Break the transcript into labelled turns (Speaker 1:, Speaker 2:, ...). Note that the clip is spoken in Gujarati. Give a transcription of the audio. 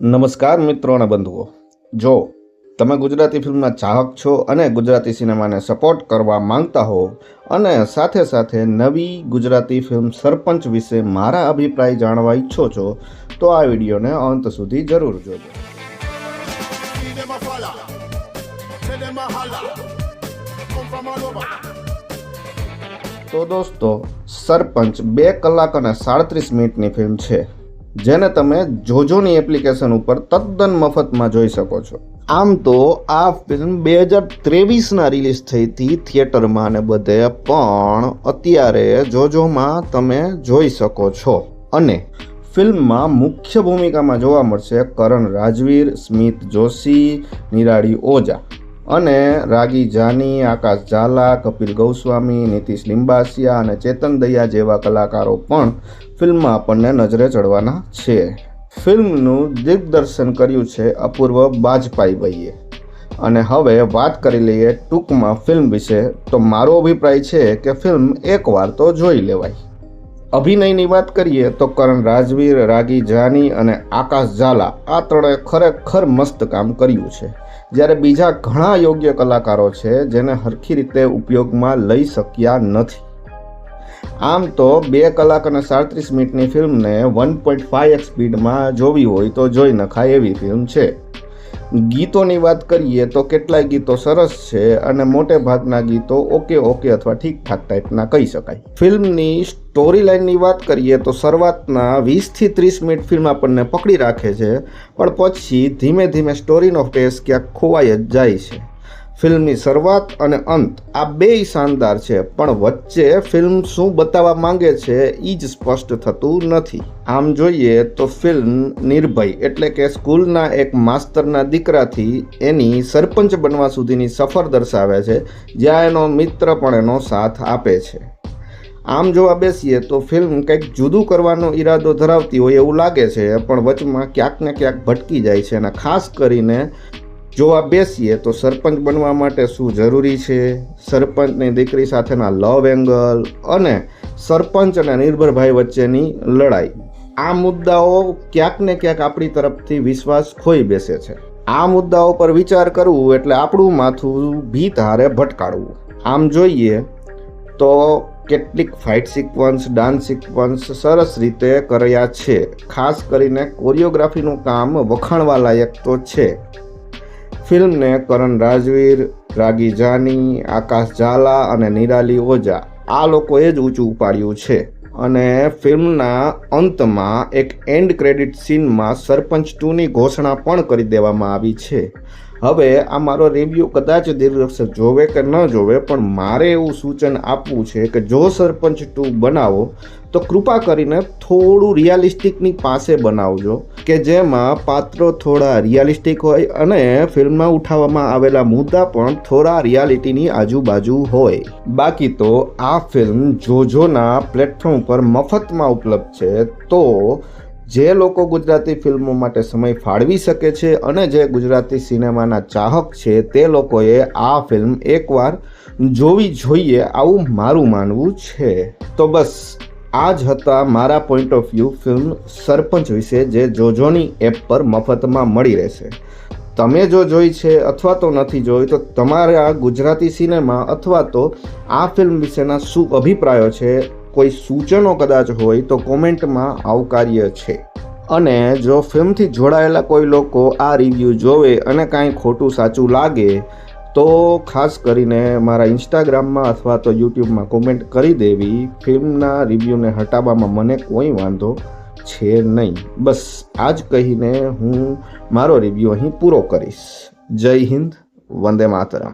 Speaker 1: નમસ્કાર મિત્રો અને બંધુઓ, જો તમે ગુજરાતી ફિલ્મના ચાહક છો અને ગુજરાતી સિનેમાને સપોર્ટ કરવા માંગતા હો અને સાથે સાથે નવી ગુજરાતી ફિલ્મ સરપંચ વિશે મારા અભિપ્રાય જાણવા ઈચ્છો છો તો આ વિડીયોને અંત સુધી જરૂર જોજો। તો દોસ્તો, સરપંચ 2 કલાક અને 37 મિનિટની ફિલ્મ છે જેને તમે જોજોની એપ્લિકેશન ઉપર તદ્દન મફતમાં જોઈ શકો છો। આમ તો આ ફિલ્મ 2023ના રિલીઝ થઈ હતી થિયેટરમાં અને બધે, પણ અત્યારે જોજોમાં તમે જોઈ શકો છો। અને ફિલ્મમાં મુખ્ય ભૂમિકામાં જોવા મળશે કરણ રાજવીર, સ્મિત જોશી, નિરાળી ઓઝા અને રાગી જાની, આકાશ ઝાલા, કપિલ ગોસ્વામી, નીતિશ લિંબાસિયા અને ચેતન દયા જેવા કલાકારો પણ ફિલ્મમાં આપણને નજરે ચડવાના છે। ફિલ્મનું દિગ્દર્શન કર્યું છે અપૂર્વ બાજપાઈભાઈએ। અને હવે વાત કરી લઈએ ટૂંકમાં ફિલ્મ વિશે, તો મારો અભિપ્રાય છે કે ફિલ્મ એકવાર તો જોઈ લેવાય। અભિનયની વાત કરીએ તો કરણ રાજવીર, રાગી જાની અને આકાશ ઝાલા આ ત્રણેય ખરેખર મસ્ત કામ કર્યું છે, જ્યારે બીજા ઘણા યોગ્ય કલાકારો છે જેને હરખી રીતે ઉપયોગમાં લઈ શક્યા નથી। આમ તો 2 કલાક અને 37 મિનિટની ફિલ્મને 1.5x સ્પીડમાં જોવી હોય તો જોઈ નખાય એવી ફિલ્મ છે। ગીતોની વાત કરીએ તો કેટલાય ગીતો સરસ છે અને મોટે ભાગના ગીતો ઓકે અથવા ઠીકઠાક ટાઈપના કહી શકાય। ફિલ્મની સ્ટોરી લાઇનની વાત કરીએ તો શરૂઆતના 20થી 30 મિનિટ ફિલ્મ આપણને પકડી રાખે છે, પણ પછી ધીમે ધીમે સ્ટોરીનો પેસ ક્યાંક ખોવાઈ જ જાય છે। ફિલ્મની શરૂઆત અને અંત આ બેય શાનદાર છે, પણ વચ્ચે ફિલ્મ શું બતાવવા માંગે છે એ જ સ્પષ્ટ થતું નથી। આમ જોઈએ તો ફિલ્મ નિર્ભય એટલે કે સ્કૂલના એક માસ્તરના દીકરાથી એની સરપંચ બનવા સુધીની સફર દર્શાવે છે, જ્યાં એનો મિત્ર પણ એનો સાથ આપે છે। આમ જોવા બેસીએ તો ફિલ્મ કંઈક જુદું કરવાનો ઈરાદો ધરાવતી હોય એવું લાગે છે, પણ વચમાં ક્યાંક ને ક્યાંક ભટકી જાય છે। અને ખાસ કરીને જોવા બેસીએ તો સરપંચ બનવા માટે શું જરૂરી છે, સરપંચની દીકરી સાથેના લવ એંગલ અને સરપંચ અને નિર્ભરભાઈ વચ્ચેની લડાઈ, આ મુદ્દાઓ ક્યાંક ને ક્યાંક આપણી તરફથી વિશ્વાસ ખોઈ બેસે છે। આ મુદ્દાઓ પર વિચાર કરવું એટલે આપણું માથું ભીત હારે ભટકાડવું। આમ જોઈએ તો કેટલીક ફાઇટ સિક્વન્સ, ડાન્સ સિક્વન્સ સરસ રીતે કર્યા છે, ખાસ કરીને કોરિયોગ્રાફીનું કામ વખાણવા લાયક તો છે। ફિલ્મને કરણ રાજવીર, રાગી જાની, આકાશ ઝાલા અને નિરાલી ઓઝા આ લોકોએ જ ઊંચું ઉપાડ્યું છે। અને ફિલ્મના અંતમાં એક એન્ડ ક્રેડિટ સીનમાં સરપંચ 2ની ઘોષણા પણ કરી દેવામાં આવી છે। હવે આ મારો રિવ્યૂ કદાચ દિલદર્શક જોવે કે ન જોવે, પણ મારે એવું સૂચન આપવું છે કે જો સરપંચ 2 બનાવો તો કૃપા કરીને થોડું રિયાલિસ્ટિકની પાસે બનાવજો, કે જેમાં પાત્રો થોડા રિયાલિસ્ટિક હોય અને ફિલ્મમાં ઉઠાવવામાં આવેલા મુદ્દા પણ થોડા રિયાલિટીની આજુબાજુ હોય। બાકી તો આ ફિલ્મ જોજોના પ્લેટફોર્મ પર મફતમાં ઉપલબ્ધ છે, તો જે લોકો ગુજરાતી ફિલ્મો માટે સમય ફાળવી શકે છે અને જે ગુજરાતી સિનેમાના ચાહક છે તે લોકોએ આ ફિલ્મ એકવાર જોવી જોઈએ, આવું મારું માનવું છે। તો બસ આ જ હતા મારા પોઈન્ટ ઓફ વ્યૂ ફિલ્મ સરપંચ વિશે, જે જોજોની એપ પર મફતમાં મળી રહેશે। તમે જો જોઈ છે અથવા તો નથી જોઈ, તો તમારા ગુજરાતી સિનેમા અથવા તો આ ફિલ્મ વિશેના શું અભિપ્રાયો છે, કોઈ સૂચનો કદાચ હોય તો કોમેન્ટમાં આવકાર્ય છે। અને જો ફિલ્મથી જોડાયેલા કોઈ લોકો આ રિવ્યૂ જોવે અને કાંઈ ખોટું સાચું લાગે તો ખાસ કરીને મારા ઇન્સ્ટાગ્રામમાં અથવા તો યુટ્યુબમાં કોમેન્ટ કરી દેવી। ફિલ્મના રિવ્યૂને હટાવવામાં મને કોઈ વાંધો છે નહીં। બસ આ જ કહીને હું મારો રિવ્યૂ અહીં પૂરો કરીશ। જય હિન્દ, વંદે માતરમ।